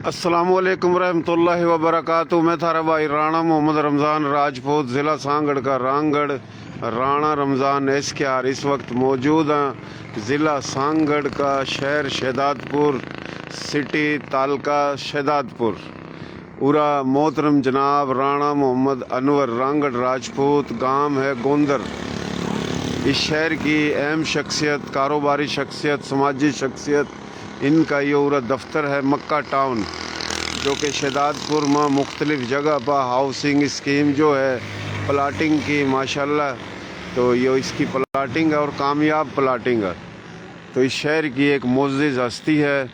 अस्सलाम वालेकुम रहमतुल्लाहि व बरकातुहू। मैं थारा भाई राणा मोहम्मद रमज़ान राजपूत, ज़िला सांगड़ का रांगड़ राणा रमज़ान एसकेआर। इस वक्त मौजूद हैं ज़िला सांगड़ का शहर शहदादपुर सिटी, तालका शहदादपुर। उरा मोहतरम जनाब राणा मोहम्मद अनवर रांगड़ राजपूत, गांव है गोंदर। इस शहर की अहम शख्सियत, कारोबारी शख्सियत, समाजी शख्सियत, इनका ये उरा दफ्तर है मक्का टाउन, जो कि शहदादपुर में मुख्तलिफ जगह पर हाउसिंग स्कीम जो है प्लाटिंग की माशाल्लाह, तो ये इसकी प्लाटिंग है और कामयाब प्लाटिंग है। तो इस शहर की एक मुअज़्ज़िज़ हस्ती है,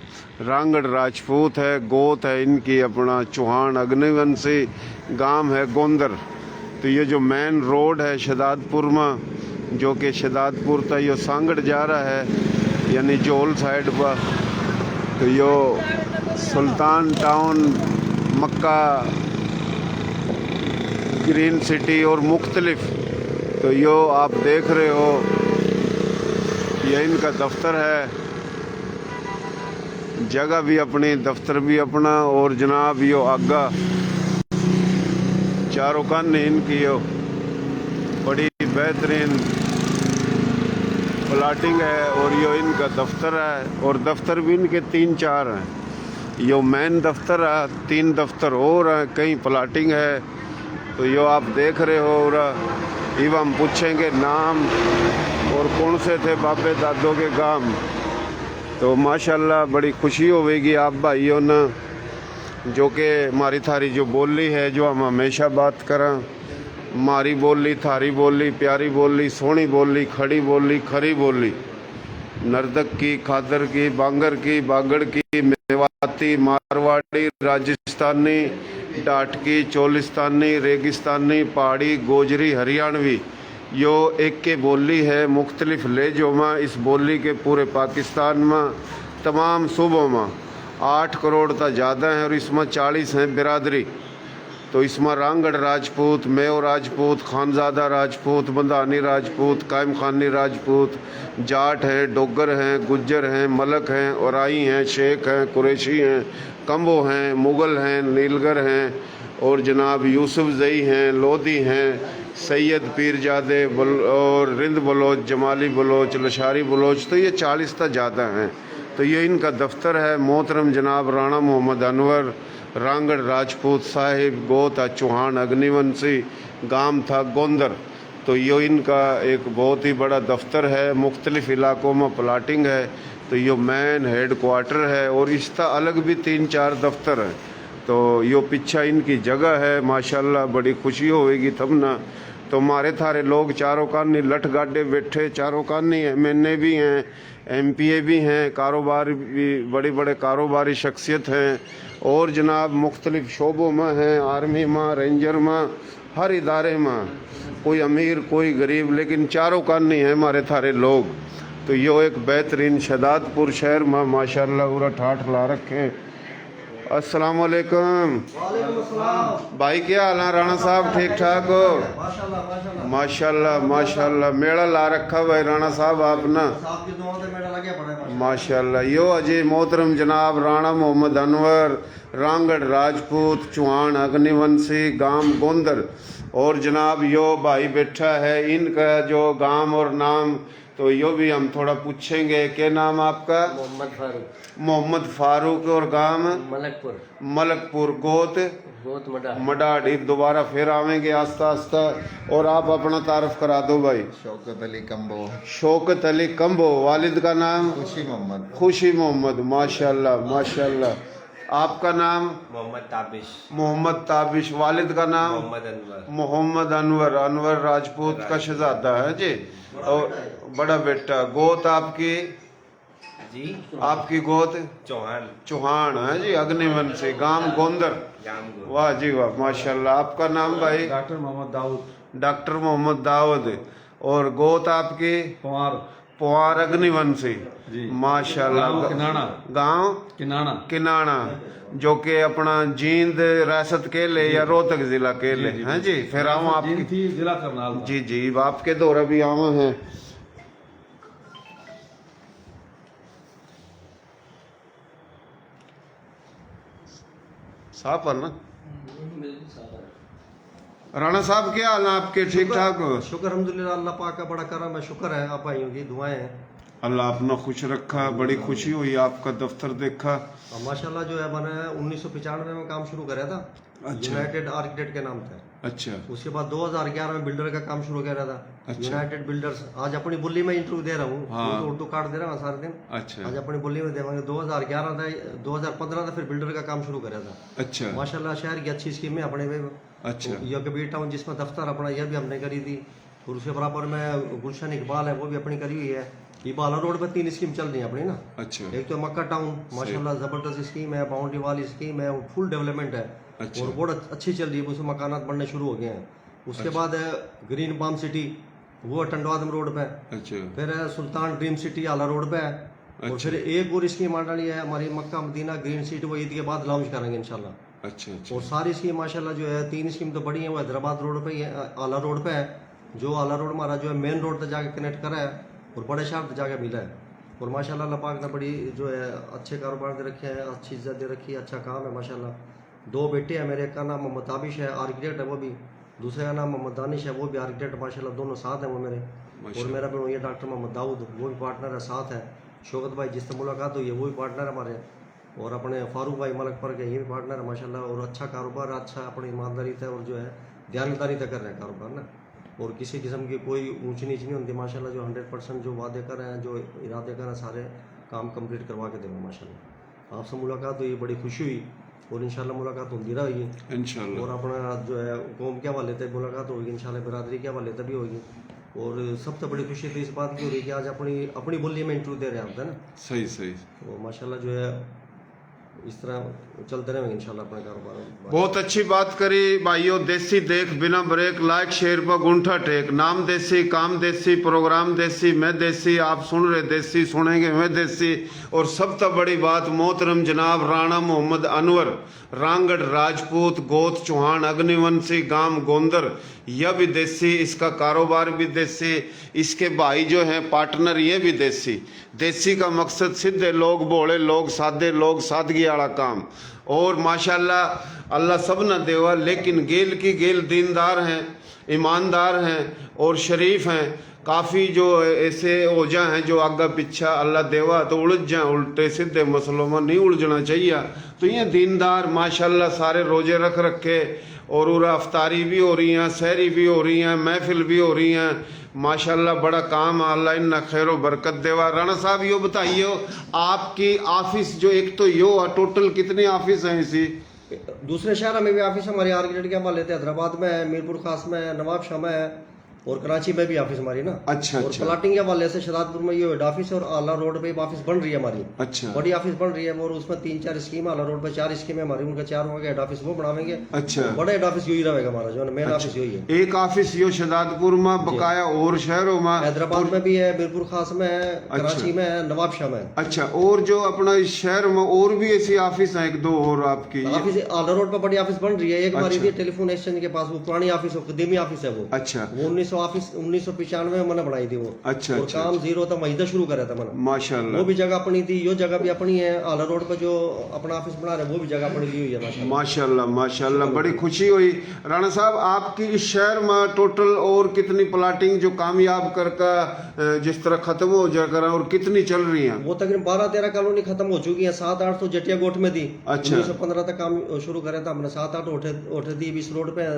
रांगड़ राजपूत है, गोत है इनकी अपना चौहान अग्निवंशी, गांव है गोंदर। तो ये जो मेन रोड है शहदादपुर में, जो कि शहदादपुर तक यो सांगड़ जा रहा है, यानी जोल साइड पर, तो यो सुल्तान टाउन, मक्का, ग्रीन सिटी और मुख्तलिफ, तो यो आप देख रहे हो, ये इनका दफ्तर है। जगह भी अपनी, दफ्तर भी अपना, और जनाब यो आगा चारों कान इनकी यो बड़ी बेहतरीन प्लाटिंग है, और यो इनका दफ्तर है। और दफ्तर भी इनके 3-4 हैं। यो मेन दफ्तर है, 3 दफ्तर और हैं, कहीं प्लाटिंग है। तो यो आप देख रहे हो। और इव हम पूछेंगे नाम और कौन से थे बापे दादों के गांव। तो माशाल्लाह बड़ी खुशी होगी आप भाइयों ने, जो कि हमारी थारी जो बोली है, जो हम हमेशा बात करें, मारी बोली, थारी बोली, प्यारी बोली, सोहनी बोली, खड़ी बोली, खरी बोली, नर्दक की, खादर की, बांगर की, बागड़ की, मेवाती, मारवाड़ी, राजस्थानी, डाटकी, चोलिस्तानी, रेगिस्तानी, पहाड़ी, गोजरी, हरियाणवी, यो एक के बोली है मुख्तलिफ लहजों में। इस बोली के पूरे पाकिस्तान में तमाम सूबों में 8 करोड़ तक ज़्यादा हैं, और इसमें 40 हैं बिरादरी। तो इसमें रांगड़ राजपूत, मेव राजपूत, खानजादा राजपूत, बंधानी राजपूत, कायम खानी राजपूत, जाट हैं, डोगर हैं, गुज्जर हैं, मलक हैं, औराई हैं, शेख हैं, कुरैशी हैं, कंबो हैं, मुग़ल हैं, नीलगर हैं, और जनाब यूसुफ ज़ई हैं, लोधी हैं, सैयद पीरजादे और रिंद बलोच, जमाली बलोच, लशारी बलोच, तो ये 40 तक ज़्यादा हैं। तो ये इनका दफ्तर है। मोहतरम जनाब राणा मोहम्मद अनवर रांगड़ राजपूत साहिब, गोत चौहान अग्निवंशी, गांव था गोंदर। तो ये इनका एक बहुत ही बड़ा दफ्तर है, मुख्तलिफ इलाकों में प्लाटिंग है। तो ये मेन हेड क्वार्टर है, और इसका अलग भी 3-4 दफ्तर हैं। तो यो पीछा इनकी जगह है माशाल्लाह, बड़ी खुशी होगी तब ना। तो हमारे थारे लोग चारों कानी लठ गाडे बैठे, चारों कानी MNA भी हैं, MPA भी हैं, कारोबार भी, बड़े बड़े कारोबारी शख्सियत हैं, और जनाब मुख्तलिफ शोबों में हैं, आर्मी में, रेंजर में, हर इदारे में, कोई अमीर कोई गरीब, लेकिन चारों कानी हैं हमारे थारे लोग। तो यो एक बेहतरीन शहदादपुर शहर में माशाल्लाह पूरा ठाठ ला रखे। अस्सलाम वालेकुम भाई, क्या हाल है राणा साहब, ठीक ठाक हो? माशाल्लाह माशाल्लाह, मेला ला रखा भाई राणा साहब आपने, माशाल्लाह। यो अजय मोहतरम जनाब राणा मोहम्मद अनवर रांगड़ राजपूत, चौहान अग्निवंशी, गांव गोंदर। और जनाब यो भाई बैठा है, इनका जो गांव और नाम, तो यो भी हम थोड़ा पूछेंगे। क्या नाम आपका? मोहम्मद फारूक। मोहम्मद फारूक, और गांव मलकपुर। मलकपुर, गोत मडाड। दोबारा फिर आवेंगे आस्ता आस्ता। और आप अपना तारफ करा दो भाई। शौकत अली कंबो। शौकत अली कंबो। वालिद का नाम? खुशी मोहम्मद। खुशी मोहम्मद, माशाल्लाह माशाल्लाह। आपका नाम? मोहम्मद ताबिश। मोहम्मद ताबिश। वालिद का नाम? मोहम्मद अनवर। मोहम्मद अनवर। अनवर राजपूत का शहजादा है जी, और बड़ा बेटा। गोत आपकी? जी आपकी गोत? चौहान। चौहान है जी, अग्निवंशी, गांव गोंदर। वाह जी वाह, माशाल्लाह। आपका नाम भाई? डॉक्टर मोहम्मद दाऊद। डॉक्टर मोहम्मद दाऊद। और गोत आपकी? पवार। पवार अग्निवंशी जी, माशाल्लाह। गाँव किनाना। गांव किनाना। किनाना, जो कि अपना जींद रियासत के ले या रोहतक जिला के ले हैं जी। फिर आऊँ आपकी थी जिला करनाल। जी जी, आपके दौरा भी आवा हैं। साफ है ना? राणा साहब क्या हाल है आपके? ठीक ठाक हो? शुक्र अल्हम्दुलिल्लाह, अल्लाह पाक का बड़ा करम है, शुक्र है, आप भाइयों की दुआएं हैं। अल्लाह अपना खुश रखा, बड़ी खुशी हुई आपका दफ्तर देखा। और माशाल्लाह जो है मैंने 1995 में काम शुरू करा था, अच्छा। यूनाइटेड आर्किटेक्ट के नाम था। अच्छा उसके बाद 2011 में बिल्डर का काम शुरू करा था, अच्छा। United builders. आज अपनी बोली में इंटरव्यू दे रहा हूँ, हाँ। तो उर्दू कार्ड दे रहा हूँ सारे दिन। अच्छा आज अपनी बोली में देवांगे। 2011 था, 2015 था, फिर बिल्डर का काम शुरू करा था। अच्छा माशाल्लाह शहर की अच्छी स्कीम है अपने में। अच्छा यह कबीर टाउन जिसमें दफ्तर अपना, यह भी हमने करी थी। और उसके बराबर में गुलशन इकबाल है, वो भी अपनी करी हुई है। इबाला रोड पे 3 स्कीम चल रही है अपनी ना। अच्छा एक तो मक्का टाउन माशाल्लाह जबरदस्त स्कीम है, बाउंड्री वाली स्कीम है, फुल डेवलपमेंट है। अच्छा। और बहुत अच्छी चल रही है, उसमें मकानात बनने शुरू हो गए हैं। उसके बाद है ग्रीन पाम सिटी, वो है टंडवादम रोड पे। अच्छा फिर है सुल्तान ड्रीम सिटी आला रोड पे है। और फिर एक और स्कीम आने वाली है हमारी मक्का मदीना ग्रीन सिटी, वो ईद के बाद लॉन्च करेंगे इंशाल्लाह। अच्छा अच्छा और सारी स्कीम माशाल्लाह जो है 3 स्कीम तो बड़ी है, वो हैदराबाद रोड पे ही है, आला रोड पे है। जो आला रोड हमारा जो है मेन रोड तक जाके कनेक्ट करा है और बड़े शहर तक जाके मिला है। और माशाल्लाह अल्लाह पाक ने बड़ी जो है अच्छे कारोबार दे रखे हैं, अच्छी इज्जत दे रखी है, अच्छा काम है माशाल्लाह। 2 बेटे हैं मेरे, एक का नाम मोहम्मद ताबिश है, आर्किटेक्ट है वो भी। दूसरे का नाम मोहम्मद दानिश है, वो भी आर्किटेक्ट माशाल्लाह, दोनों साथ हैं वो मेरे। और मेरा भी ये डॉक्टर मोहम्मद दाऊद, वो भी पार्टनर है, साथ है। शौकत भाई जिससे मुलाकात हुई है वो भी पार्टनर है हमारे। और अपने फारूक भाई मलकपुर के, ये भी पार्टनर है माशाल्लाह। और अच्छा कारोबार, अच्छा अपनी ईमानदारी से और जो है ध्यानदारी से कर रहे हैं कारोबार ना। और किसी किस्म की कोई ऊंच नीच नहीं होती माशाल्लाह। जो 100% जो वादे कर रहे हैं, जो इरादे कर रहे हैं, सारे काम कंप्लीट करवा के देंगे माशाल्लाह। आपसे मुलाकात हुई, बड़ी खुशी हुई। और इंशाल्लाह मुलाकात होती रहेगी। इंशाल्लाह। और अपना जो है कौम के हवाले से मुलाकात होगी इंशाल्लाह, बिरादरी के हवाले से भी होगी। और सबसे बड़ी खुशी तो इस बात की हो रही है कि आज अपनी बोली में इंटरव्यू दे रहे हैं आप, है ना। सही सही। तो माशाल्लाह जो है इस तरह चलते रहेंगे इंशाल्लाह अपने कारोबार में। बहुत अच्छी बात करी भाइयों। देसी देख बिना ब्रेक, लाइक शेयर पर गुंठा टेक। नाम देसी, काम देसी, प्रोग्राम देसी, मैं देसी, आप सुन रहे देसी, सुनेंगे मैं देसी। और सबसे बड़ी बात, मोहतरम जनाब राणा मोहम्मद अनवर, रांगड़ राजपूत, गोत चौहान, अग्निवंशी, गांव गोंदर, यह भी देसी, इसका कारोबार भी देसी, इसके भाई जो हैं पार्टनर ये भी देसी। देसी का मकसद सीधे लोग, भोले लोग, सादे लोग, सादगी वाला काम। और माशाल्लाह अल्लाह सब न देवा, लेकिन गेल की गेल दीनदार हैं, ईमानदार हैं और शरीफ हैं। काफ़ी जो ऐसे ओजा हैं जो आगा पीछा अल्लाह देवा तो उलझ जाए, उल्टे सीधे मसलों में नहीं उलझना चाहिए। तो ये दीनदार माशाल्लाह सारे रोजे रख रखे। और उरा अफ्तारी भी हो रही हैं, सहरी भी हो रही हैं, महफिल भी हो रही हैं माशाल्लाह। बड़ा काम, अल्लाह इन्ना खैर व बरकत देवा। राणा साहब यो बताइए, आपकी ऑफिस जो एक तो यो टोटल कितनी ऑफिस हैं इसी? दूसरे शहर में भी ऑफिस हमारे आर्किटेक्ट के हवाले थे, हैदराबाद में है, मीरपुर खास में है, नवाब शाह में है, और कराची में भी ऑफिस हमारी ना। अच्छा और अच्छा प्लाटिंग के हवाले से शहजादपुर में ये हेड ऑफिस और आला रोड पे ऑफिस बन रही है हमारी। अच्छा बड़ी ऑफिस बन रही है। और उसमें 3-4 स्कीम, आला रोड पे 4 स्कीम है हमारी, उनका 4 होंगे हेड ऑफिस, वो बनावेंगे। अच्छा। बड़ा हेड ऑफिस यही रहेगा हमारा, जो मेन ऑफिस यही है। एक ऑफिस यो शहजादपुर में, बकाया और शहरों में, हैदराबाद में भी है, मीरपुर खास में है, कराची में है, नवाब शाह में है। अच्छा। और जो अपना इस शहर में और भी ऐसी ऑफिस है 1-2 और आपकी? ऑफिस आला रोड पर बड़ी ऑफिस बन रही है। एक हमारी थी टेलीफोन एक्सचेंज के पास, वो पुरानी ऑफिस है, कदीमी ऑफिस है वो। अच्छा। वो 1995 में मैंने बनाई थी वो। अच्छा और अच्छा काम जीरो था, महीदा शुरू करा था मैंने। माशाल्लाह। वो भी जगह अपनी थी, यो जगह भी अपनी है। आला रोड पर जो अपना ऑफिस बना रहे हैं, वो भी जगह अपनी ली हुई है माशाल्लाह। माशाल्लाह माशाल्लाह, बड़ी खुशी हुई। राणा साहब, आपकी इस शहर में टोटल और कितनी प्लाटिंग जो कामयाब करके जिस तरह खत्म हो जाकर और कितनी चल रही हैं? वो तकरीबन 12-13 कॉलोनी खत्म हो चुकी है। 7-8 तो जटिया गोट में थी। अच्छा। 1915 तक काम शुरू करा था हमने। 7-8 ओठे दी इस रोड पे,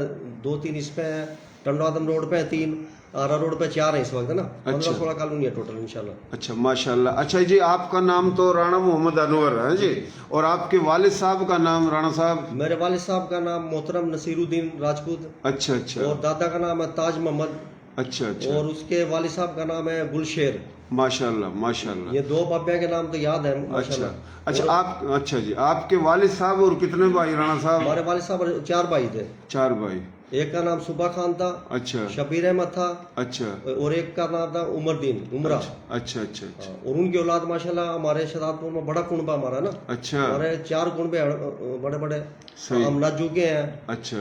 2-3 इस पे है, टंडवादम रोड पे 3, आरा रोड पे 4 है इस वक्त, है ना। 15-16 कॉलोनी है टोटल इंशाल्लाह। अच्छा माशाल्लाह। अच्छा जी, आपका नाम तो राणा मोहम्मद अनवर है जी, और आपके वालिद साहब का नाम? राणा साहब, मेरे वालिद साहब का नाम मोहतरम नसीरुद्दीन राजपूत, अच्छा अच्छा और दादा का नाम है ताज मोहम्मद, अच्छा अच्छा और उसके वालिद साहब का नाम है गुलशेर। माशाल्लाह माशाल्लाह। ये 2 बाबिया के नाम तो याद है अच्छा माशाल्लाह। अच्छा। आप अच्छा जी, आपके वालिद साहब और कितने भाई राणा साहब? हमारे वालिद साहब 4 भाई थे। 4 भाई। एक का नाम सुबह खान था, अच्छा शबीर अहमद था, अच्छा और एक का नाम था उमरदीन उमरा। अच्छा अच्छा अच्छा और उनकी औलाद माशाल्लाह हमारे शहजादपुर में बड़ा कुनबा हमारा ना। अच्छा हमारे 4 कुनबे बड़े बड़े, सही। हम नाजू के हैं, अच्छा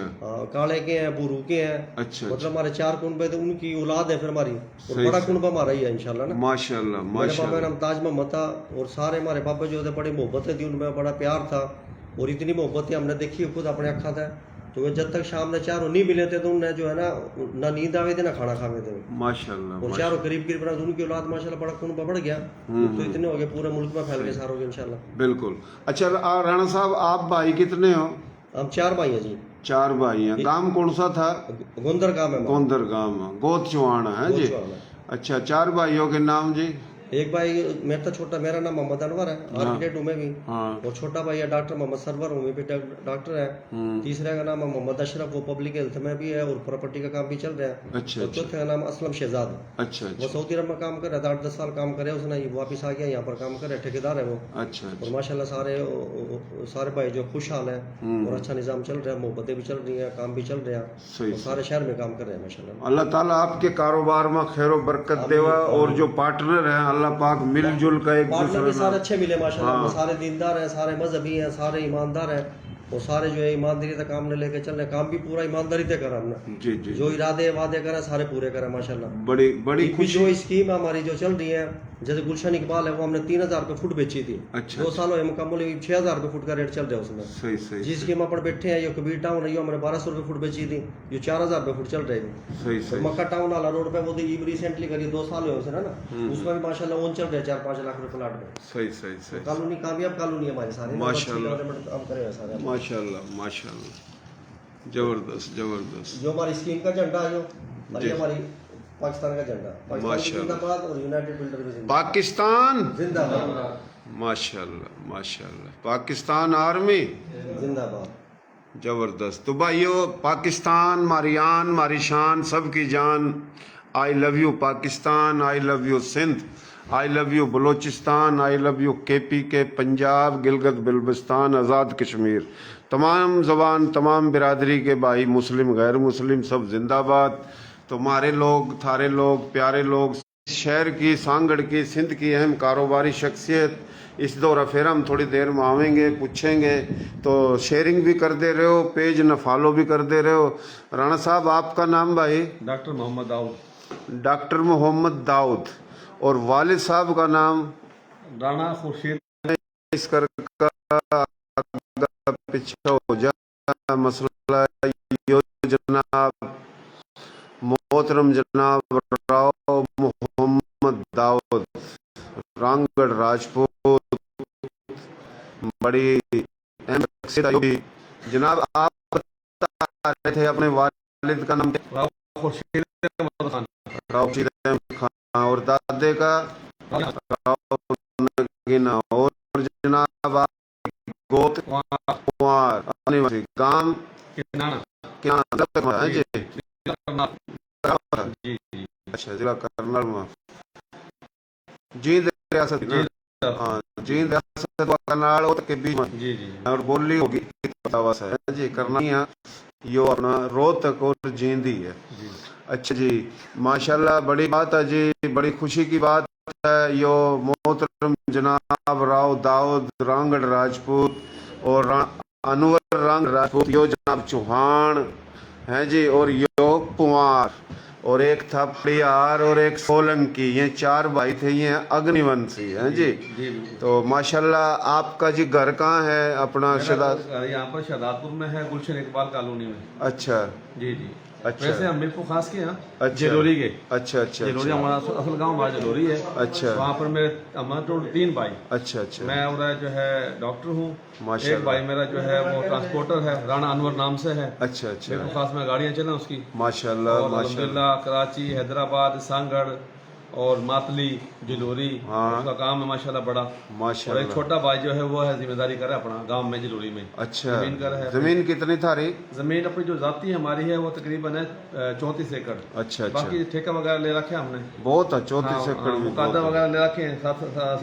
काले के हैं, बुरू के हैं। अच्छा मतलब हमारे 4 कुनबे थे, उनकी औलाद है फिर हमारी। और सही, बड़ा कुनबा हमारा ही है इंशाल्लाह ना। माशाल्लाह मेरे बाबा का माशाल्लाह। नाम ताज मोहम्मद था, और सारे हमारे बाबा जो थे बड़ी मोहब्बतें थी उनमें, बड़ा प्यार था। और इतनी मोहब्बत हमने देखी खुद अपने अखा था। तो वो जब तक शाम ने चारों नहीं मिले थे तो उन्हें जो है ना नींद आवे थे ना खाना खावे थे। माशाल्लाह और चारों करीब करीब उनकी औलाद माशाल्लाह बड़ा खून बढ़ गया, तो इतने हो गए पूरे मुल्क में फैल गए सारों के इंशाल्लाह। बिल्कुल। अच्छा राणा साहब, आप भाई कितने हो? हम 4 भाई हैं जी। 4 भाई हैं। गांव कौन सा था? गोंदर गांव है। गोंदर गांव, गोद चुहाना है जी। अच्छा, 4 भाइयों के नाम जी? एक भाई मेरा तो छोटा, मेरा नाम मोहम्मद अनवर है, आर्किटेक्ट हूँ मैं भी। हाँ। और छोटा भाई है डॉक्टर मोहम्मद सरवर हूँ, मैं भी डॉक्टर है। तीसरे का नाम है मोहम्मद अशरफ, वो पब्लिक हेल्थ में भी है और प्रॉपर्टी का काम भी चल रहा है। अच्छा। और चौथे का नाम असलम शहजाद। अच्छा। वो सऊदी अरब में काम कर रहा था, 8-10 साल काम करे उसने, वापिस आ गया यहाँ पर काम करे, ठेकेदार है वो। अच्छा। और माशाल्लाह सारे भाई जो खुशहाल है और अच्छा निजाम चल रहा है, मोहब्बतें भी चल रही है, काम भी चल रहा है, और सारे शहर में काम कर रहे हैं माशाल्लाह। अल्लाह ताला आपके कारोबार में खैर बरकत देवा, और जो पार्टनर है अल्लाह पाक मिलजुल का एक पार्टनर भी सारे अच्छे मिले माशाल्लाह। हाँ। सारे दीनदार हैं, सारे मजहबी हैं, सारे ईमानदार हैं, और सारे जो है ईमानदारी से काम ने लेके चल रहे हैं। काम भी पूरा ईमानदारी से करा हमने, जी जी, जो इरादे वादे करें सारे पूरे करें माशाल्लाह। बड़ी बड़ी खुशी। जो स्कीम हमारी जो चल रही है, जैसे गुलशन इकबाल है, वो हमने 3000 रुपये फुट बेची थी। अच्छा। 2 साल हुए मुकम्मल, 6000 रुपये फुट का रेट चल रहा है उसमें। सही सही। जिस स्कीम पर बैठे हैं, ये कबीर टाउन है, ये हमने 1200 रुपये फुट बेची थी, ये 4000 रुपये फुट चल रही है। सही सही। मक्का टाउन वाला रोड पे वो तो ईब रिसेंटली करी, 2 साल हुए उसे ना, उसमें भी माशाल्लाह ओन चल रहे हैं 4-5 लाख रुपए प्लाट में। सही सही सही। कॉलोनी कामयाब कॉलोनी है हमारी सारी माशाल्लाह। काम करे हुए सारे। माशाल्लाह माशाल्लाह, जबरदस्त जबरदस्त। जो हमारी स्कीम का झंडा है, और ये हमारी पाकिस्तान का झंडा, पाकिस्तान जिंदाबाद और यूनाइटेड बिल्डर भी जिंदाबाद। पाकिस्तान जिंदाबाद। माशाल्लाह माशाल्लाह। पाकिस्तान आर्मी जिंदाबाद। जबरदस्त। तो भाइयों, पाकिस्तान मारी आन मारी शान सबकी जान। I love you Pakistan, I love you Sindh, I love you Balochistan, I love you KPK Punjab, Gilgit Baltistan, Azad Kashmir. तमाम ज़बान, तमाम बिरादरी के भाई, मुस्लिम गैर मुस्लिम, सब जिंदाबाद। तुम्हारे लोग, थारे लोग, प्यारे लोग, शहर की, सांगड़ की, सिंध की अहम कारोबारी शख्सियत, इस दौरा फिर हम थोड़ी देर में आवेंगे, पूछेंगे, तो शेयरिंग भी कर दे रहे हो, पेज न फॉलो भी कर दे रहे हो। राणा साहब, आपका नाम भाई? डॉक्टर मोहम्मद दाऊद। डॉक्टर मोहम्मद दाऊद। और वालिद साहब का नाम? राणा खुर्शीद। इस कर पीछे हो जा मसला यो जनाब मोहतरम जनाब राव मोहम्मद दाऊद, रामगढ़ राजपूत, बड़ी अहम शख्सियत। जनाब, आप बता रहे थे अपने वालिद का नाम? राव खुर्शीद अहमद खान। राव खुर्शीद अहमद खान। और दादे का? राव नगीना। और जनाब आप गोत कुंवर, गांव क्या जी? अच्छा, जिला करनाल में, जींद रियासत ना? हाँ, जींद रियासत व करनाल के बीच में। जी जी। और बोली होगी बतावा है जी, करना यो अपना रोहतक और जींदी है। अच्छा जी, माशाल्लाह, बड़ी बात है जी, बड़ी खुशी की बात है। यो मोहतरम जनाब राव दाऊद रांगड़ राजपूत और अनवर रांग राजपूत, यो जनाब चौहान हैं जी, और यो पुआर, और एक था परियार और एक सोलंकी, ये 4 भाई थे, ये अग्निवंशी हैं जी। तो माशाल्लाह, आपका जी घर कहाँ है अपना? यहाँ पर शहदादपुर में है, गुलशन इकबाल कॉलोनी में। अच्छा जी जी। अच्छा। वैसे हम मिल्को खास के यहाँ अच्छा। जलोरी के। अच्छा अच्छा। जलोरी हमारा असल गांव हमारा जलोरी है। अच्छा। वहाँ पर मेरे हमारे टोटल 3 भाई। अच्छा अच्छा। मैं और जो है डॉक्टर हूँ। माशाल्लाह। एक भाई मेरा जो है वो ट्रांसपोर्टर है, राणा अनवर नाम से है। अच्छा अच्छा। मिल्को खास में गाड़ियाँ चलें उसकी। माशाल्लाह माशाल्लाह। अल्हम्दुलिल्लाह कराची, हैदराबाद, सांगड़ और मातली, जलोरी, हाँ। उसका काम है माशाल्लाह बड़ा। और एक छोटा भाई जो है वो है जिम्मेदारी कर रहा है अपना गांव में जलोरी में। अच्छा। जमीन कर है। जमीन कितनी थारी? जमीन अपनी जो जाती है हमारी है वो तकरीबन है 34 एकड़। अच्छा अच्छा। बाकी ठेका वगैरह ले रखे हमने। बहुत है, 34 एकड़। मुकादा वगैरह ले रखे हैं,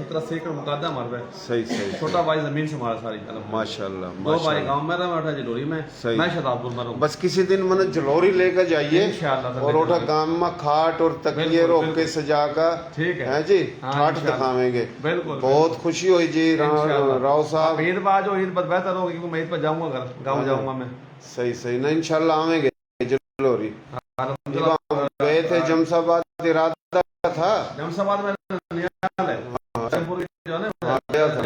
17 एकड़ मुकादा हमारे पे। सही सही। छोटा भाई जमीन से हमारा सारी। माशाल्लाह 2 भाई गाँव में रहा, मैं जलोरी में, मैं शहदादपुर में रहूँ। बस किसी दिन मैंने जलोरी लेकर जाइए इंशाअल्लाह। और उठा गांव में खाट और तकिए रोक के सजा का, ठीक है जी, हाँ, ठाट दिखावेंगे। बिल्कुल। बहुत खुशी हुई जी राव साहब। ईद बाद जो ईद बेहतर होगी, क्योंकि मैं ईद पर जाऊंगा घर, गाँव जाऊंगा मैं। सही सही ना, इंशाल्लाह आवेंगे जलोरी। गए थे जमशाबाद, इरादा था जमशाबाद में नियाल है। गया था।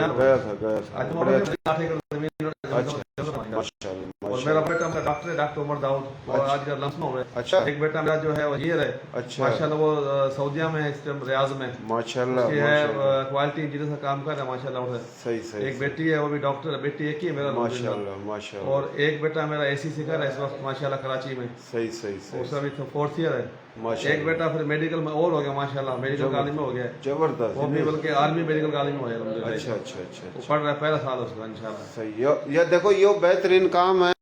अच्छा माशाल्लाह और मेरा बेटा मेरा डॉक्टर है, डॉक्टर उमर दाऊद, और आज का लखनऊ में। अच्छा। एक बेटा मेरा जो है वो हीर है, अच्छा। माशाल्लाह वो सऊदीया में है, इस टाइम रियाज में माशाल्लाह उसकी है क्वालिटी इंजीनियर का काम कर रहा है माशाल्लाह उसे। सही सही एक बेटी है वो भी डॉक्टर है, बेटी एक ही है मेरा माशाल्लाह माशाल्लाह और एक बेटा मेरा एसीसी कर रहा है इस वक्त माशाल्लाह कराची में, सही सही सही उसका भी 4th ईयर है। माशाल्लाह। एक बेटा फिर मेडिकल में और हो गया माशाल्लाह, मेडिकल कॉलेज में हो गया है, जबरदस्त वो भी बल्कि आर्मी मेडिकल कॉलेज में हो गया अल्हम्दुलिल्लाह। अच्छा अच्छा अच्छा वो पढ़ रहा है, पहला साल उसका इंशाल्लाह। सही ये देखो ये बेहतरीन काम है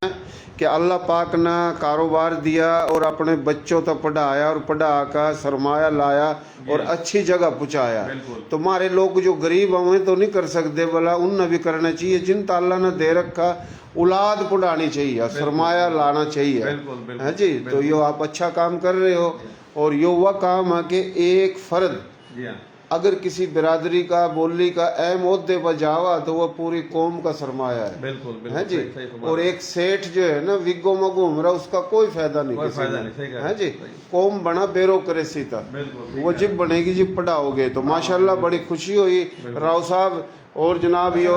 कि अल्लाह पाक ने कारोबार दिया और अपने बच्चों तक पढ़ाया और पढ़ा कर सरमाया लाया और अच्छी जगह पहुँचाया। बिल्कुल। तुम्हारे लोग जो गरीब हुए तो नहीं कर सकते, भला उन भी करना चाहिए। जिन अल्लाह ने दे रखा औलाद पढ़ानी चाहिए, सरमाया लाना चाहिए। बिल्कुल, बिल्कुल, है जी। तो ये आप अच्छा काम कर रहे हो और ये वह काम है कि एक फर्द जी हाँ, अगर किसी बिरादरी का बोली का अहम ओहदे पर जावा तो वह पूरी कौम का सरमाया है। बिल्कुल बिल्कुल है जी। सही- सही फरमा और रहे हैं। एक सेठ जो है ना विगो में घूम रहा उसका कोई फायदा नहीं कोई किसी फायदा को। नहीं, सही कह रहे है हैं, जी। सही। कौम बना बेरोक्रेसी था, बिल्कुल वो जिब बनेगी जिब पढ़ाओगे तो माशाल्लाह बड़ी खुशी हुई। राव साहब और जनाब यो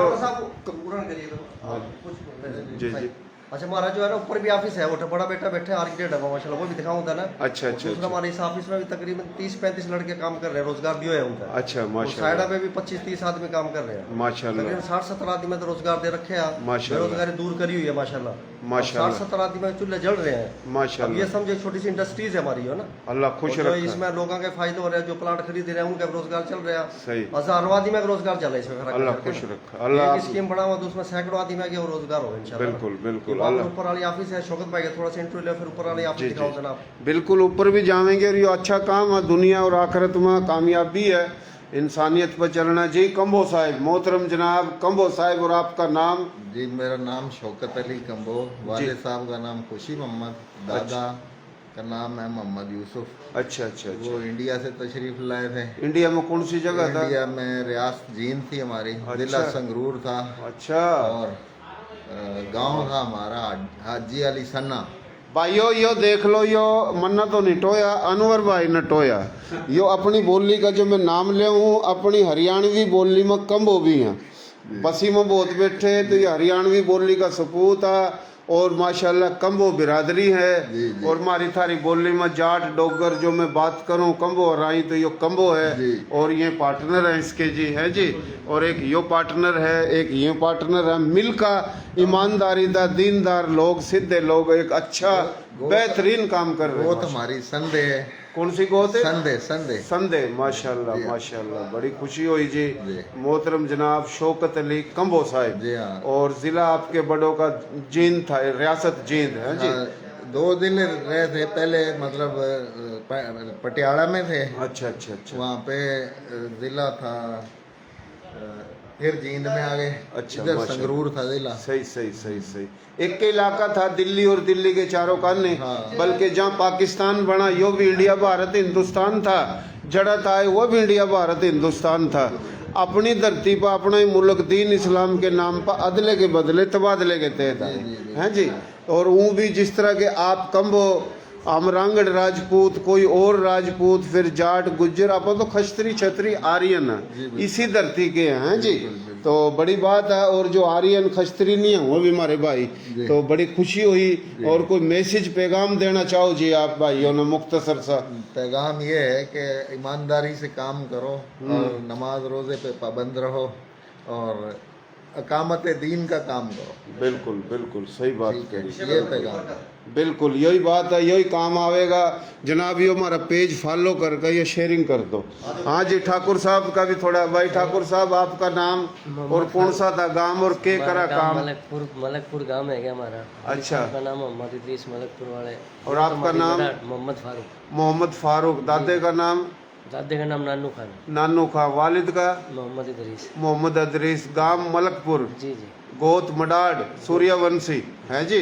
जी जी अच्छा हमारा जो है ना ऊपर भी ऑफिस है, वो बड़ा बेटा बैठे आर्किटेक्ट है माशाल्लाह, वो भी दिखाऊंगा ना। अच्छा अच्छा दूसरा अच्छा हमारे इस ऑफिस में भी तकरीबन 30-35 लड़के काम कर रहे हैं, रोजगार दिया है उनका। अच्छा और माशाल्लाह साइडा पे भी 25-30 आदमी काम कर रहे हैं। माशाल्लाह तकरीबन 60-70 आदमी में तो रोजगार दे रखे हैं, माशाल्लाह। बेरोजगारी दूर करी हुई है माशाल्लाह। माशाल्लाह। 60-70 आदमी में चूल्हे जल रहे हैं। अब माशाल्लाह ये समझे छोटी सी इंडस्ट्रीज है हमारी, है ना। अल्लाह खुश और जो रखे। इसमें लोगों के फायदे हो रहे हैं, जो प्लाट खरीद रहे हैं उनका रोजगार चल रहा है। सही हजारों आदमी में रोजगार चल रहा है इसमें। फर्क अल्लाह करके खुश ना। रखे। अल्लाह एक स्कीम बना हुआ तो उसमें सैकड़ों आदमी में वो रोजगार हो इंशाल्लाह। बिल्कुल बिल्कुल ये अल्लाह ऊपर वाली ऑफिस है, शौकत भाई का थोड़ा सा इंटरव्यू ले, फिर ऊपर वाली जी ऑफिस जी दिखाओ जनाब। बिल्कुल ऊपर भी जाएंगे और ये अच्छा काम है, दुनिया और आखिरत में कामयाबी है, इंसानियत पर चलना। जी कंबो साहिब, मोहतरम जनाब कंबो साहिब, और आपका नाम? जी मेरा नाम शौकत अली कंबो, वालिद साहब का नाम खुशी मोहम्मद, दादा का नाम है मोहम्मद यूसुफ। अच्छा अच्छा अच्छा। वो इंडिया से तशरीफ लाए थे। इंडिया में कौन सी जगह था? इंडिया में रियासत जींद थी हमारी, अच्छा। जिला संगरूर था, अच्छा और गांव था हमारा हाजी अली सन्ना। भाइयों यो देख लो, यो मन्ना तो नहीं टोया, अनवर भाई ने टोया। यो अपनी बोली का जो मैं नाम ले हूँ, अपनी हरियाणवी बोली में कंबो भी हैं, बसी में बहुत बैठे, तो ये हरियाणवी बोली का सपूत है और माशाल्लाह कंबो बिरादरी है। जी, जी। और मारी थारी बोली में जाट डोगर जो मैं बात करूं कंबो और आई तो यो कंबो है। जी। और ये पार्टनर है इसके जी, है जी। और एक यो पार्टनर है, एक ये पार्टनर है, मिल का ईमानदारी दा दीनदार लोग, सीधे लोग एक अच्छा बेहतरीन काम कर रहे वो हैं। तो हमारी संदे है, कौन सी गोत है? संदे संदे। संदे। माशाल्लाह जी। माशाल्लाह बड़ी खुशी हुई जी। जी। मोहतरम जनाब शौकत अली कंबो साहिब, जी हाँ। और जिला आपके बड़ों का जींद था, रियासत जींद है जी। हाँ, 2 दिन रहे थे पहले, मतलब पटियाला में थे, अच्छा अच्छा अच्छा वहाँ पे जिला था, फिर जींद में आ गए। अच्छा, इधर माशाल्लाह। संगरूर था जिला। सही सही सही सही। एक के इलाका था दिल्ली और दिल्ली के चारों काने, हाँ। बल्कि जहाँ पाकिस्तान बना यो भी इंडिया भारत हिंदुस्तान था, जड़त आए वो भी इंडिया भारत हिंदुस्तान था। अपनी धरती पर अपना ही मुल्क दीन इस्लाम के नाम पर अदले के बदले तबादले के तहत आए हैं जी। और वो भी जिस तरह के आप कंबो, आमरांगड़ राजपूत, कोई और राजपूत, फिर जाट गुज्जर, आप तो खश्तरी छतरी आर्यन है, इसी धरती के हैं जी। तो बड़ी बात है। और जो आर्यन खश्तरी नहीं है वो भी हमारे भाई, तो बड़ी खुशी हुई। और कोई मैसेज पैगाम देना चाहो जी आप भाइयों ने मुख्तसर सा? पैगाम ये है कि ईमानदारी से काम करो और नमाज रोजे पे पाबंद रहो और अकामत दीन का काम करो। बिल्कुल बिल्कुल सही बात करी। ये पैगाम है। बिल्कुल यही बात है, यही काम आवेगा जनाब। ये हमारा पेज फॉलो करके ये शेयरिंग कर दो। हाँ जी ठाकुर साहब का भी थोड़ा। भाई ठाकुर साहब आपका नाम और कौन सा था गांव और के करा काम? मलकपुर गांव है क्या हमारा। अच्छा। आपका नाम मोहम्मद इदरीस, मलकपुर वाले। और आपका नाम? मोहम्मद फारूक। मोहम्मद फारूक। दादे का नाम? दादे का नाम नानू खान। नानू खां। वालिद का? मोहम्मद इदरीस। मोहम्मद अदरीस। गांव मलकपुर, जी जी। गोत मडाड, सूर्यवंशी है जी।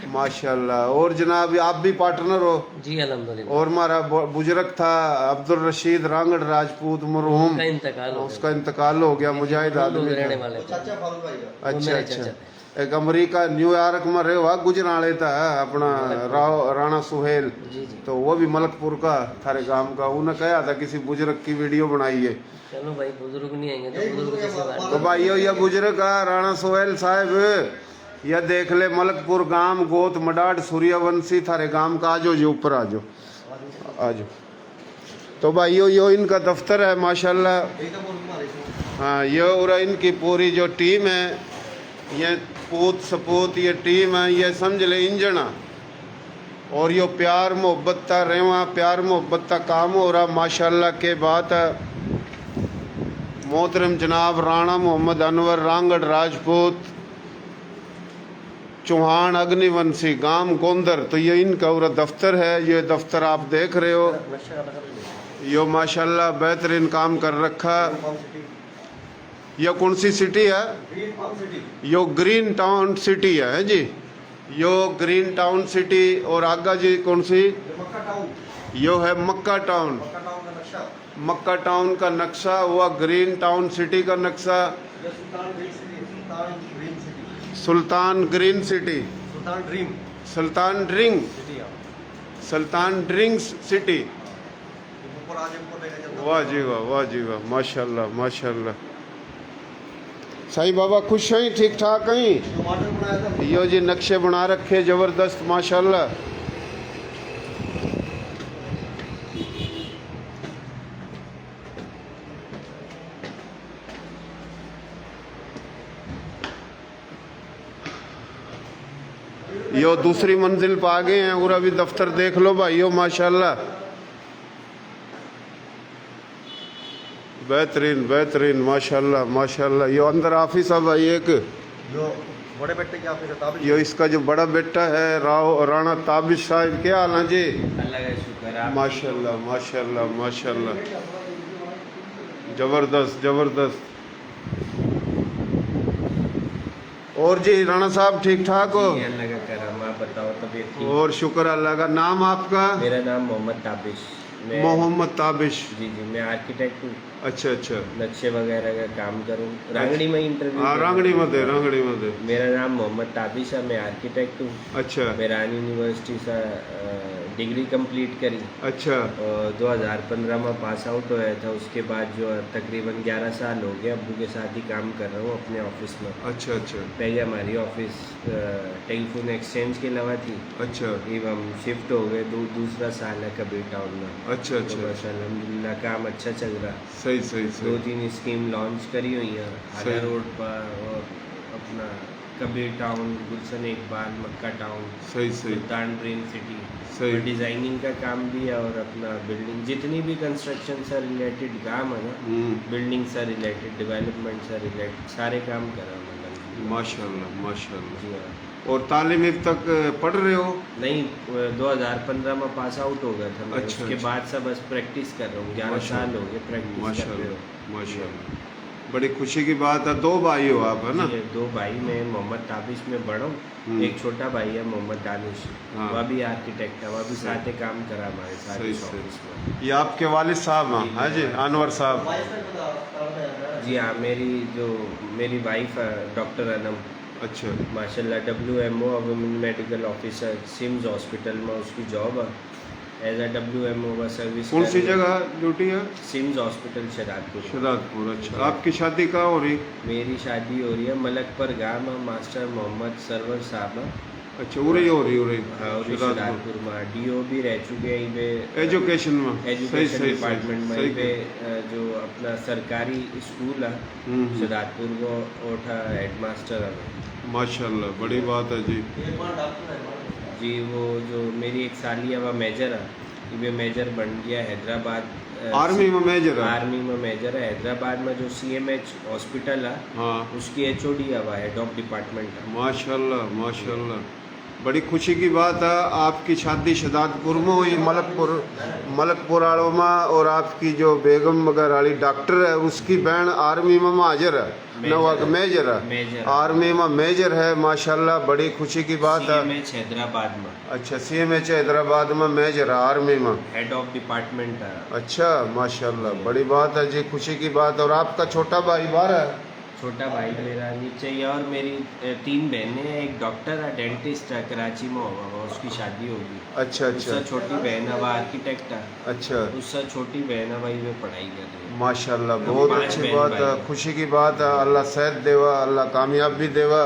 माशाल्लाह। और जनाब आप भी पार्टनर हो? जी अल्हम्दुलिल्लाह। और हमारा बुजुर्ग था अब्दुल रशीद रांगड़ राजपूत मरहूम, का इंतकाल हो उसका इंतकाल हो गया, मुजाहिद आदमी रहने था। वाले थे। चाचा फारूक भाई का। अच्छा मेरे अच्छा। चाचा। एक अमेरिका न्यूयॉर्क में रहे हुआ गुजराले था अपना राणा सुहेल, जी जी। तो वो भी मलकपुर का थारे गांव का। उन्हें कहा था किसी बुजुर्ग की वीडियो बनाइए, चलो भाई बुजुर्ग नहीं आएंगे तो बुजुर्ग कैसे बात। तो भाई ये बुजुर्ग का राणा सुहेल साहब यह देख ले मलकपुर गांव गोत मडाड सूर्यवंशी थारे गांव का आजो जो ऊपर आजो आजो। तो भाइयों यो इनका दफ्तर है माशाल्लाह। हाँ ये और इनकी पूरी जो टीम है, ये पूत सपूत ये टीम है, ये समझ ले इंजन है। और यो प्यार मोहब्बत का रेवा, प्यार मोहब्बत का काम हो रहा माशाल्लाह के बात है। मोहतरम जनाब राणा मोहम्मद अनवर रांगड़ राजपूत चौहान अग्निवंशी गांव गोंदर, तो ये इनका पूरा दफ्तर है। ये दफ्तर आप देख रहे हो, यो माशाल्लाह बेहतरीन काम कर रखा। ये कौन सी सिटी है? यो ग्रीन टाउन सिटी है जी, यो ग्रीन टाउन सिटी। और आगा जी कौन सी? यो है मक्का टाउन। मक्का टाउन का नक्शा हुआ ग्रीन टाउन सिटी का नक्शा। सुल्तान ग्रीन सिटी, सुल्तान ड्रिंक्स सिटी। वाह जी वाह, वाह जी वाह, माशाल्लाह माशाल्लाह। साईं बाबा खुश हैं, ठीक ठाक हैं? यो जी नक्शे बना रखे जबरदस्त माशाल्लाह। यो दूसरी मंजिल पर आ गए हैं और अभी दफ्तर देख लो भाइयों माशाल्लाह, बेहतरीन बेहतरीन माशाल्लाह माशाल्लाह। यो अंदर ऑफिस है भाई एक, जो बड़े बेटे की ऑफिस है ताबिश। यो इसका जो बड़ा बेटा है राणा ताबिश साहब, क्या हाल है जी? अल्लाह का शुक्र है। माशाल्लाह माशाल्लाह माशाल्लाह, जबरदस्त जबरदस्त। और जी राणा साहब ठीक ठाक हो? अल्लाह का करम, आप बताओ तबीयत ठीक? और शुक्र अल्लाह का। नाम आपका? मेरा नाम मोहम्मद ताबिश। मोहम्मद ताबिश। जी जी, मैं आर्किटेक्ट हूँ। अच्छा अच्छा, नक्शे वगैरह का काम करूँ। रांगड़ी में इंटरव्यू। हाँ रांगड़ी में दे, रांगड़ी में दे। मेरा नाम मोहम्मद ताबिश है, मैं आर्किटेक्ट हूँ। अच्छा मैं रानी यूनिवर्सिटी से डिग्री कंप्लीट करी अच्छा और 2015 में पास आउट होया था। उसके बाद जो तकरीबन 11 साल हो गए अब्बू के साथ ही काम कर रहा हूँ अपने ऑफिस में। अच्छा अच्छा पहले हमारी ऑफिस टेलीफोन एक्सचेंज के अलावा थी, अच्छा अब हम शिफ्ट हो गए। दूसरा साल है कबीर टाउन में। अच्छा तो अच्छा, बस अल्हम्दुलिल्लाह काम अच्छा चल रहा। सही सही सही। 2-3 स्कीम लॉन्च करी हुई हैं सही। आला रोड पर और अपना कबीर टाउन, गुलशन इकबाल, मक्का टाउन, सही सही सुल्तान ड्रीम सिटी। सही। और डिज़ाइनिंग का काम भी है और अपना बिल्डिंग जितनी भी कंस्ट्रक्शन से रिलेटेड काम है ना, बिल्डिंग से रिलेटेड, डेवलपमेंट से रिलेटेड सारे काम कर रहा हूँ मतलब। माशाल्लाह माशाल्लाह। जी हाँ। और तालीम अब तक पढ़ रहे हो? नहीं, 2015 में पास आउट हो गया था मैं। अच्छा, उसके अच्छा। बाद से बस प्रैक्टिस कर रहा हूँ। 11 साल हो गए प्रैक्टिस कर रहे हो। माशाल्लाह माशाल्लाह, बड़ी खुशी की बात है। 2 भाई हो आप, है ना? जी, 2 भाई में मोहम्मद ताबिश में बड़ा हूँ। एक छोटा भाई है मोहम्मद दानिश, हाँ। वह भी आर्किटेक्ट है, वह भी साथ ही काम करा हमारे साथ सही इस सही। ऑफिस में। ये आपके वालिद साहब हैं? हाँ जी, अनवर साहब। जी हाँ, मेरी वाइफ है डॉक्टर अनम, अच्छा माशाल्लाह WMO women medical officer SIMS hospital में उसकी जॉब है। एज अ WMO का सर्विस। कौन सी जगह ड्यूटी है? सिम्स हॉस्पिटल शहदादपुर। शहदादपुर। अच्छा, आपकी शादी कहाँ हो रही? मेरी शादी हो रही है मलकपुर गांव में, मास्टर मोहम्मद सरवर साहब है। अच्छा, उरी हो रही उरी हाँ, और शहदादपुर में DO भी रह चुके हैं। यहीं पे एजुकेशन में? सही एजुकेशन सही डिपार्टमेंट में सही यहीं पे जो अपना सरकारी स्कूल है शहदादपुर को ओठा हेड मास्टर है। माशाल्लाह, बड़ी बात है जी। जी, वो जो मेरी एक साली है वह मेजर है, ये मेजर बन गया हैदराबाद आर्मी में मेजर है? आर्मी में मेजर है। हैदराबाद में जो CMH हॉस्पिटल है हाँ उसकी HOD है, वह हेड ऑफ डिपार्टमेंट है। माशाल्लाह माशाल्लाह, बड़ी खुशी की बात है। आपकी शादी शहदादपुर में हुई, मलकपुर आड़ो में। और आपकी जो बेगम वगैरह वाली डॉक्टर है उसकी बहन आर्मी में हाजिर है, मेजर है, आर्मी में मेजर है। माशाल्लाह, बड़ी खुशी की बात है। CMH हैदराबाद में। अच्छा, CMH हैदराबाद में मेजर है, आर्मी में हेड ऑफ डिपार्टमेंट है। अच्छा माशाल्लाह, बड़ी बात है जी, खुशी की बात। और आपका छोटा भाई बाहर है? छोटा भाई मेरा नीचे ही है और मेरी 3 बहनें हैं। एक डॉक्टर है, डेंटिस्ट है, कराची में होगा, उसकी शादी होगी। अच्छा उससे अच्छा छोटी बहन है, वह आर्किटेक्ट है। अच्छा, उससे छोटी बहन है, वही में पढ़ाई कर रही है। माशाल्लाह, बहुत 5 अच्छी बहन बात भाई है, हैं। खुशी की बात है। अल्लाह सेहत देवा, अल्लाह कामयाबी देवा।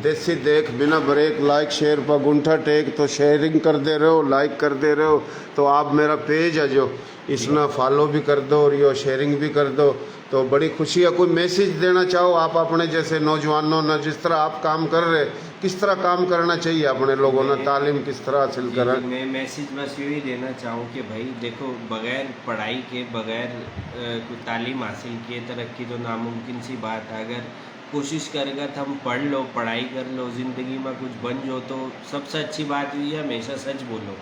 देसी देख बिना ब्रेक लाइक शेयर पर गुंठा टेक तो शेयरिंग कर दे रहे हो, लाइक कर दे रहे हो। तो आप मेरा पेज है जो इसना फॉलो भी कर दो और ये शेयरिंग भी कर दो, तो बड़ी खुशी है। कोई मैसेज देना चाहो आप अपने जैसे नौजवानों ने, जिस तरह आप काम कर रहे, किस तरह काम करना चाहिए अपने लोगों ने, तालीम किस तरह हासिल करें? मैं मैसेज बस यही देना चाहूँ कि भाई देखो, बगैर पढ़ाई के, बगैर कोई तालीम हासिल किए तरक्की तो नामुमकिन सी बात है। अगर कोशिश कर हम पढ़ लो, पढ़ाई कर लो, ज़िंदगी में कुछ बन जाओ, तो सबसे अच्छी बात हुई है हमेशा सच बोलो।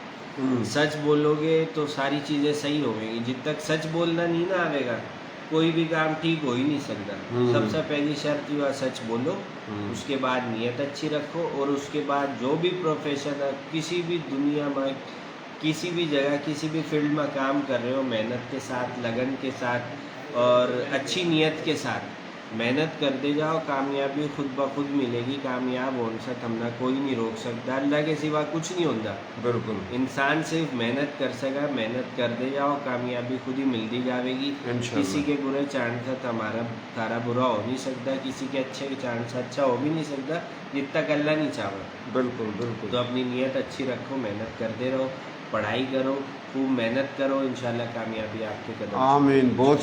सच बोलोगे तो सारी चीज़ें सही होंगी। जब तक सच बोलना नहीं ना आएगा, कोई भी काम ठीक हो ही नहीं सकता। सबसे पहली शर्त हुआ सच बोलो, उसके बाद नीयत अच्छी रखो, और उसके बाद जो भी प्रोफेशन है, किसी भी दुनिया में, किसी भी जगह, किसी भी फील्ड में काम कर रहे हो, मेहनत के साथ, लगन के साथ और अच्छी नीयत के साथ मेहनत करते जाओ, कामयाबी खुद ब खुद मिलेगी। कामयाब होने से हमने कोई नहीं रोक सकता, अल्लाह के सिवा कुछ नहीं होता। बिल्कुल, इंसान सिर्फ मेहनत कर सका, मेहनत करते जाओ, कामयाबी खुद ही मिलती जाएगी। किसी के बुरे चांस से हमारा तारा बुरा हो नहीं सकता, किसी के अच्छे के चांस से अच्छा हो भी नहीं सकता, जब तक अल्लाह नहीं चाहे। बिल्कुल, बिल्कुल। तो अपनी नीयत अच्छी रखो, मेहनत करते रहो, पढ़ाई करो, खूब मेहनत करो, इंशाल्लाह कामयाबी आपके कदम। आमीन। बहुत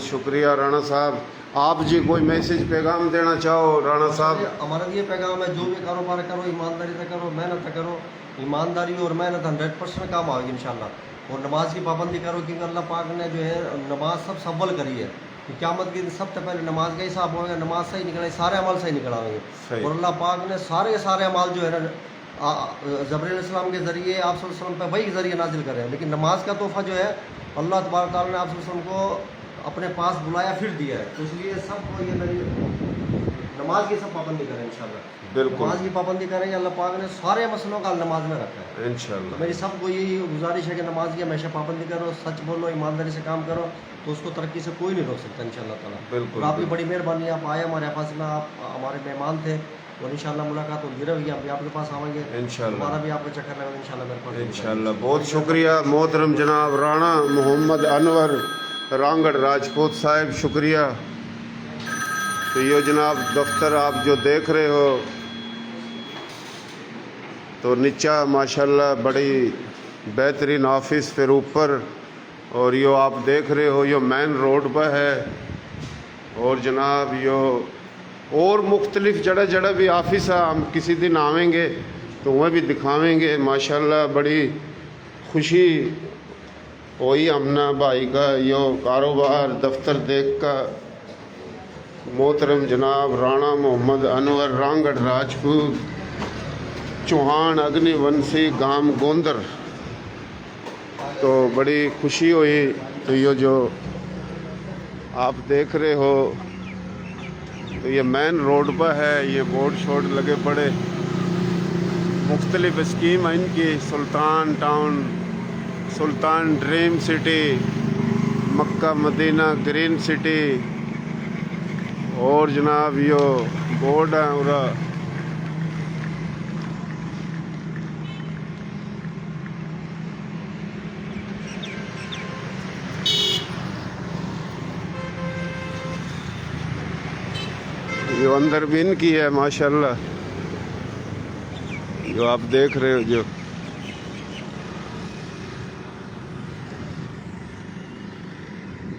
शुक्रिया राणा साहब। आप जी कोई मैसेज पैगाम देना चाहो राणा साहब? हमारा ये पैगाम है, जो भी कारोबार करो ईमानदारी से करो, मेहनत करो। ईमानदारी और मेहनत 100% काम आएगी इंशाल्लाह। और नमाज की पाबंदी करो, क्योंकि अल्लाह पाक ने जो है नमाज सबसे अव्वल करी है। क़यामत के दिन सबसे पहले नमाज का हिसाब होगा, नमाज सही निकले, सारे अमल सही निकलाएंगे। और अल्लाह पाक ने सारे के सारे अमल जो है ना जबरील इस्लाम के ज़रिए आप सल्लल्लाहु अलैहि वसल्लम पे वही ज़रिए नाजिल करे हैं। लेकिन नमाज का तोहफ़ा जो है अल्लाह तबारक तआला ने आप सल्लल्लाहु अलैहि वसल्लम को अपने पास बुलाया, फिर दिया है। तो इसलिए सबको ये नमाज की सब पाबंदी करें इंशाल्लाह। बिल्कुल, नमाज की पाबंदी करें। अल्लाह पाक ने सारे मसलों का नमाज में रखा है इंशाल्लाह। तो मेरी सबको यही गुजारिश है कि नमाज की हमेशा पाबंदी करो, सच बोलो, ईमानदारी से काम करो, तो उसको तरक्की से कोई नहीं रोक सकता इंशाल्लाह ताला। बिल्कुल, और आपकी बड़ी मेहरबानी, आप आए हमारे पास में, आप हमारे मेहमान थे, और इंशाल्लाह मुलाकात होगी रहेगी। अभी आपके पास आएंगे इंशाल्लाह, हमारा भी आपको चक्कर लगा इंशाल्लाह मेरे पास इंशाल्लाह। बहुत शुक्रिया मोहतरम जनाब राणा मोहम्मद अनवर रांगड़ राजपूत साहब, शुक्रिया। तो ये जनाब दफ्तर आप जो देख रहे हो, तो नीचा माशाल्लाह बड़ी बेहतरीन ऑफिस, फिर ऊपर, और यो आप देख रहे हो यो मेन रोड पर है। और जनाब यो और मुख्तलिफ जगह जगह भी ऑफिस है, हम किसी दिन आवेंगे तो वह भी दिखावेंगे। माशाल्लाह बड़ी खुशी हुई हमना भाई का यो कारोबार दफ्तर देख का। मोहतरम जनाब राणा मोहम्मद अनवर रांगड़ राजपूत चौहान अग्निवंशी गांव गोंदर, तो बड़ी खुशी हुई। तो ये जो आप देख रहे हो, तो ये मेन रोड पर है, ये बोर्ड शोर्ड लगे पड़े, मुख्तलिफ स्कीम है इनकी। Sultan town, Sultan dream city, Makkah Madina green city, और जनाब यो बोर्ड है पूरा। जो अंदर भी इनकी है माशाल्लाह, जो आप देख रहे हो। जो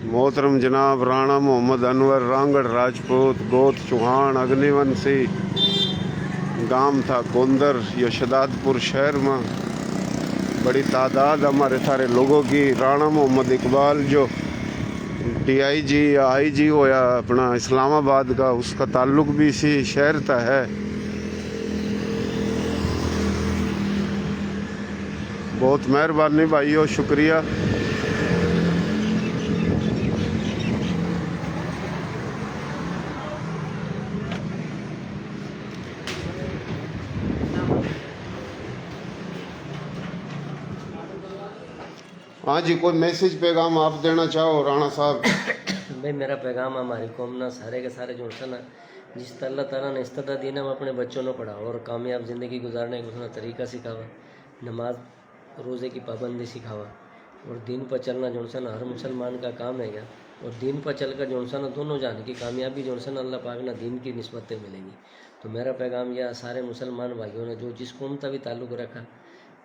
मोहतरम जनाब राणा मोहम्मद अनवर रांगड़ राजपूत गोत चौहान अग्निवंशी गांव था गोंदर, ये शदादपुर शहर में बड़ी तादाद हमारे सारे लोगों की। राणा मोहम्मद इकबाल जो DIG या IG होया अपना इस्लामाबाद का, उसका ताल्लुक भी इसी शहर का है। बहुत मेहरबानी भाइयों, शुक्रिया। हाँ जी, कोई मैसेज पैगाम आप देना चाहो राणा साहब? भाई मेरा पैगाम हमारी कौम ना सारे के सारे जो ना, जिस अल्लाह ताला ने इस्ता दीन हम अपने बच्चों को पढ़ाओ और कामयाब ज़िंदगी गुजारने का उसने तरीका सिखावा, नमाज रोज़े की पाबंदी सिखावा, और दीन पर चलना जो ना हर मुसलमान का काम है। और दीन पर चल कर जो ना दोनों जाने की कामयाबी जो ना अल्लाह पाक ना दीन की निस्बतें मिलेंगी। तो تو میرا پیغام یہ سارے مسلمان بھائیوں نے جو جس قوم کا بھی تعلق رکھا،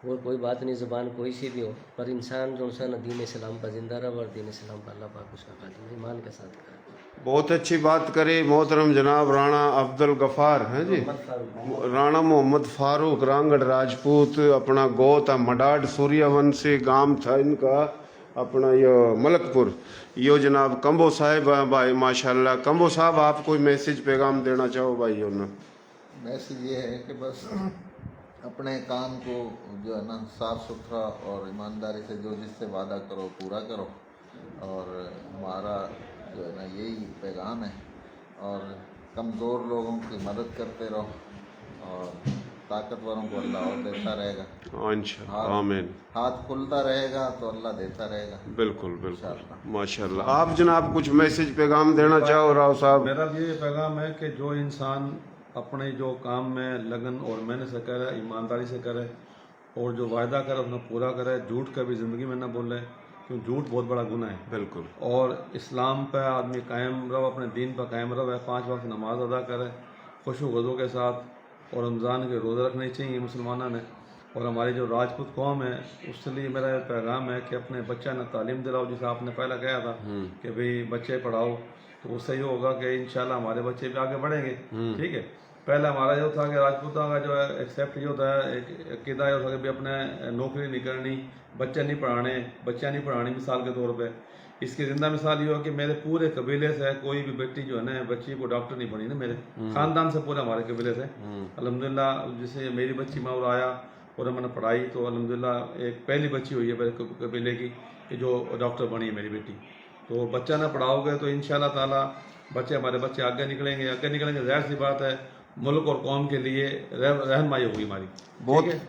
وہ کوئی بات نہیں، زبان کوئی سی بھی ہو، پر انسان جو ہے نا دین اسلام پر زندہ رہا اور دین اسلام پر اللہ پاک اس کا خاتمہ ایمان کے ساتھ کرا۔ بہت اچھی بات کری محترم جناب رانا عبد الغفار ہیں جی، رانا محمد فاروق رانگڑ راجپوت، اپنا گو تھا مڈاڈ سوریا ونشی، گام تھا ان کا اپنا یہ ملک پور، یہ جناب کمبو صاحب ہیں بھائی ماشاءاللہ۔ کمبو صاحب آپ کوئی میسج پیغام دینا چاہو بھائی؟ میسج یہ ہے کہ بس اپنے کام کو جو ہے نا صاف ستھرا اور ایمانداری سے جو جس سے وعدہ کرو پورا کرو، اور ہمارا جو ہے نا یہی پیغام ہے، اور کمزور لوگوں کی مدد کرتے رہو، اور طاقتوروں کو اللہ اور دیتا رہے گا، انشاءاللہ آمین، ہاتھ کھلتا رہے گا تو اللہ دیتا رہے گا۔ بالکل بالکل ماشاءاللہ۔ آپ جناب کچھ میسج پیغام دینا چاہو راؤ صاحب؟ میرا یہ پیغام ہے کہ جو انسان اپنے جو کام میں لگن اور محنت سے کرے، ایمانداری سے کرے، اور جو وعدہ کرے اس میں پورا کرے، جھوٹ کبھی زندگی میں نہ بولے، کیوں جھوٹ بہت بڑا گناہ ہے۔ بالکل۔ اور اسلام پہ آدمی قائم رہو، اپنے دین پہ قائم رہو، 5 وقت نماز ادا کرے خوش و غضو کے ساتھ، اور رمضان کے روزے رکھنے چاہیے مسلمانوں نے۔ اور ہماری جو راجپوت قوم ہے اس لیے میرا یہ پیغام ہے کہ اپنے بچہ نے تعلیم دلاؤ، جیسے آپ نے پہلے کہا تھا کہ بھئی بچے پڑھاؤ، تو اس سے یہ ہوگا کہ انشاءاللہ ہمارے بچے بھی آگے بڑھیں گے۔ ٹھیک ہے، پہلے ہمارا جو تھا کہ راجپوتوں کا جو ہے ایکسیپٹ یہ ہوتا ہے، ایک عقیدہ یہ ہوتا ہے کہ اپنے نوکری نہیں کرنی، بچے نہیں پڑھانی مثال کے طور پہ۔ اس کی زندہ مثال یہ ہو کہ میرے پورے قبیلے سے کوئی بھی بیٹی جو ہے نا بچی کو ڈاکٹر نہیں بنی نا، میرے خاندان سے پورے ہمارے قبیلے سے الحمدللہ۔ جیسے میری بچی ماں آیا اور میں نے پڑھائی تو الحمدللہ ایک پہلی بچی ہوئی ہے میرے قبیلے کی کہ جو ڈاکٹر بنی ہے میری بیٹی۔ تو بچہ نہ پڑھاؤ گے تو انشاءاللہ تعالیٰ ہمارے بچے آگے نکلیں گے، ظاہر سی بات ہے ملک اور قوم کے لیے رہنمائی ہوگی ہماری۔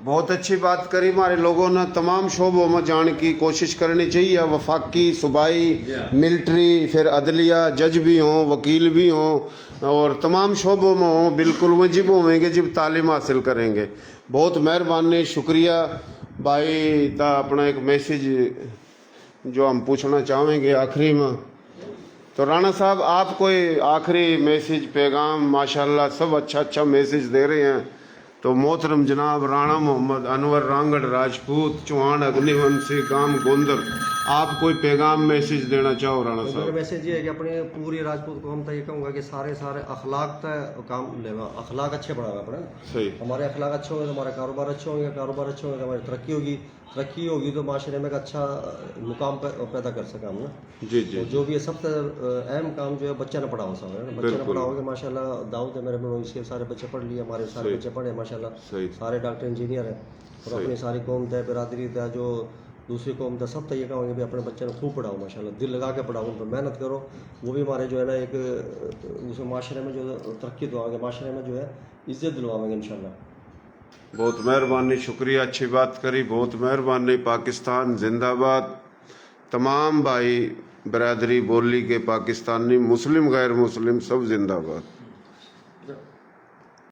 بہت اچھی بات کری۔ ہمارے لوگوں نے تمام شعبوں میں جان کی کوشش کرنی چاہیے، وفاقی، صوبائی، ملٹری، پھر عدلیہ، جج بھی ہوں، وکیل بھی ہوں، اور تمام شعبوں میں ہوں، بالکل واجب ہوں گے جب تعلیم حاصل کریں گے۔ بہت مہربانی، شکریہ بھائی۔ تا اپنا ایک میسج جو ہم پوچھنا چاہیں گے آخری میں، تو رانا صاحب آپ کوئی آخری میسج پیغام؟ ماشاءاللہ سب اچھا میسج دے رہے ہیں۔ تو محترم جناب رانا محمد انور رانگڑ راجپوت، چوہان اگنی ونشی، گام گوندر، آپ کوئی پیغام میسج دینا چاہو رانا میرا صاحب؟ میسج یہ ہے کہ اپنے پوری راجپوت قوم تک یہ کہوں گا کہ سارے اخلاق تا کام لے گا، اخلاق اچھے بڑھا گا اپنے۔ صحیح۔ ہمارے اخلاق اچھے ہوں گے تو ہمارے کاروبار اچھے ہوں گے، کاروبار اچھے ہوں گے تو ہماری ترقی ہوگی تو معاشرے میں ایک اچھا مقام پیدا کر سکا ہم نا۔ جی جی۔ جو بھی ہے سب سے اہم کام جو ہے بچہ نہ پڑھاؤ سب ہے، بچہ نہ پڑھاؤ گے ماشاءاللہ دعوت ہے میرے میں اس کے سارے بچے پڑھ لیے، ہمارے سارے بچے پڑھے ماشاءاللہ، سارے ڈاکٹر انجینئر ہیں، اور اپنی ساری قوم تھے، برادری تھا، جو دوسری قوم تھا، سب تو یہ کہوں گے بھی اپنے بچے کو خوب پڑھاؤ ماشاءاللہ، دل لگا کے پڑھاؤ، ان پر محنت کرو، وہ بھی ہمارے جو ہے نا ایک اس معاشرے میں جو ترقی دلواؤں گے، معاشرے میں جو ہے عزت دلواؤں گے انشاءاللہ۔ بہت مہربانی، شکریہ، اچھی بات کری، بہت مہربانی۔ پاکستان زندہ باد۔ تمام بھائی برادری بولی کے پاکستانی، مسلم غیر مسلم، سب زندہ باد۔